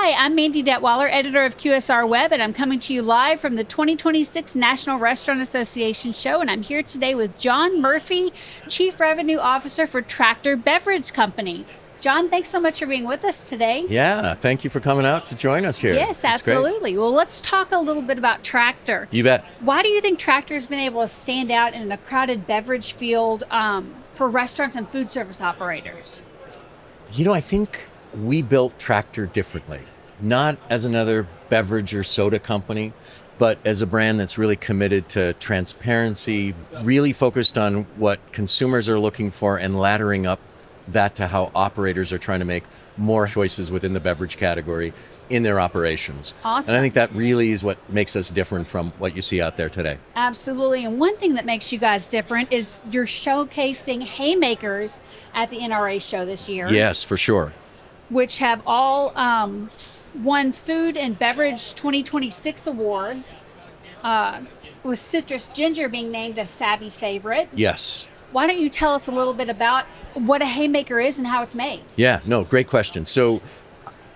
Hi, I'm Mandy Detweiler, editor of QSR Web, and I'm coming to you live from the 2026 National Restaurant Association show, and I'm here today with John Murphy, Chief Revenue Officer for Tractor Beverage Company. John, thanks so much for being with us today. Yeah, thank you for coming out to join us here. Yes, absolutely. Well, let's talk a little bit about Tractor. You bet. Why do you think Tractor's been able to stand out in a crowded beverage field for restaurants and food service operators? I think we built Tractor differently, not as another beverage or soda company, but as a brand that's really committed to transparency, really focused on what consumers are looking for and laddering up that to how operators are trying to make more choices within the beverage category in their operations. Awesome. And I think that really is what makes us different from what you see out there today. Absolutely. And one thing that makes you guys different is you're showcasing Haymakers at the NRA Show this year. Yes, for sure. Which have all won Food and Beverage 2026 awards, with Citrus Ginger being named a FABI favorite. Yes. Why don't you tell us a little bit about what a Haymaker is and how it's made? Yeah, no, great question. So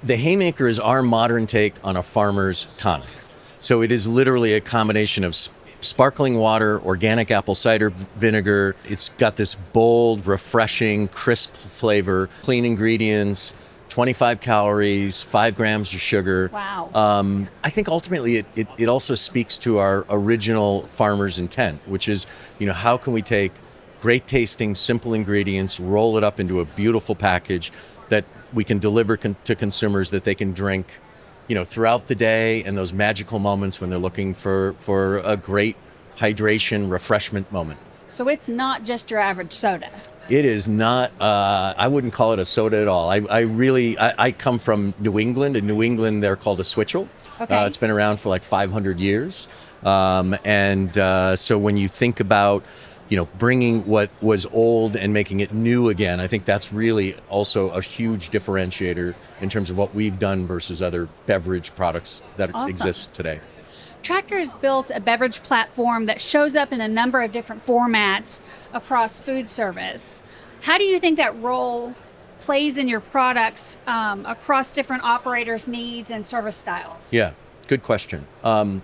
the Haymaker is our modern take on a farmer's tonic. So it is literally a combination of sparkling water, organic apple cider vinegar. It's got this bold, refreshing, crisp flavor, clean ingredients, 25 calories, 5 grams of sugar. Wow. I think ultimately it also speaks to our original farmer's intent, which is, how can we take great tasting, simple ingredients, roll it up into a beautiful package that we can deliver to consumers that they can drink, throughout the day and those magical moments when they're looking for a great hydration, refreshment moment. So it's not just your average soda. It is not, I wouldn't call it a soda at all. I come from New England. In New England, they're called a switchel. Okay. It's been around for like 500 years. So when you think about bringing what was old and making it new again, I think that's really also a huge differentiator in terms of what we've done versus other beverage products that Awesome. exist today. Tractor has built a beverage platform that shows up in a number of different formats across food service. How do you think that role plays in your products across different operators' needs and service styles? Yeah, good question. I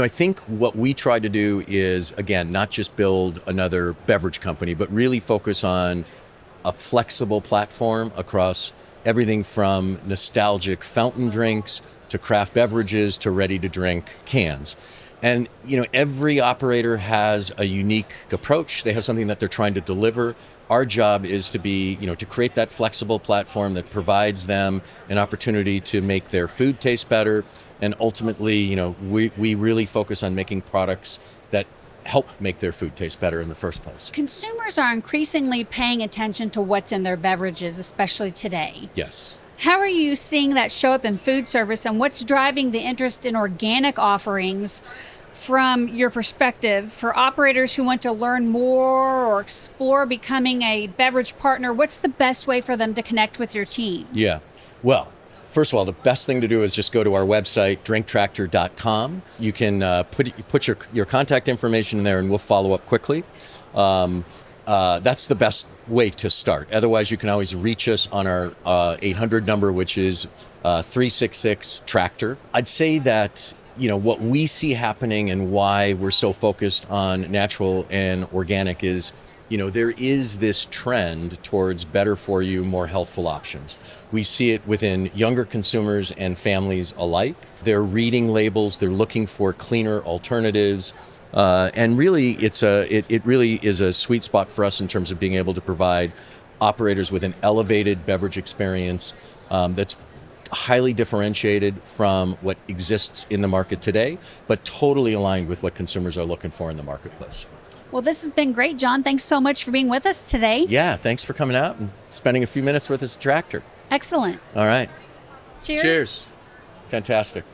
think what we try to do is, again, not just build another beverage company, but really focus on a flexible platform across everything from nostalgic fountain drinks to craft beverages to ready-to-drink cans. And, every operator has a unique approach. They have something that they're trying to deliver. Our job is to be, to create that flexible platform that provides them an opportunity to make their food taste better. And ultimately, we really focus on making products that help make their food taste better in the first place. Consumers are increasingly paying attention to what's in their beverages, especially today. Yes. How are you seeing that show up in food service, and what's driving the interest in organic offerings from your perspective for operators who want to learn more or explore becoming a beverage partner? What's the best way for them to connect with your team? Yeah. Well, first of all, the best thing to do is just go to our website, drinktractor.com. You can put your contact information in there and we'll follow up quickly. That's the best way to start. Otherwise, you can always reach us on our 800 number, which is 366-TRACTOR. I'd say that, what we see happening and why we're so focused on natural and organic is, there is this trend towards better for you, more healthful options. We see it within younger consumers and families alike. They're reading labels, they're looking for cleaner alternatives. And really, it really is a sweet spot for us in terms of being able to provide operators with an elevated beverage experience that's highly differentiated from what exists in the market today, but totally aligned with what consumers are looking for in the marketplace. Well, this has been great, John. Thanks so much for being with us today. Yeah, thanks for coming out and spending a few minutes with us at Tractor. Excellent. All right. Cheers. Cheers. Fantastic.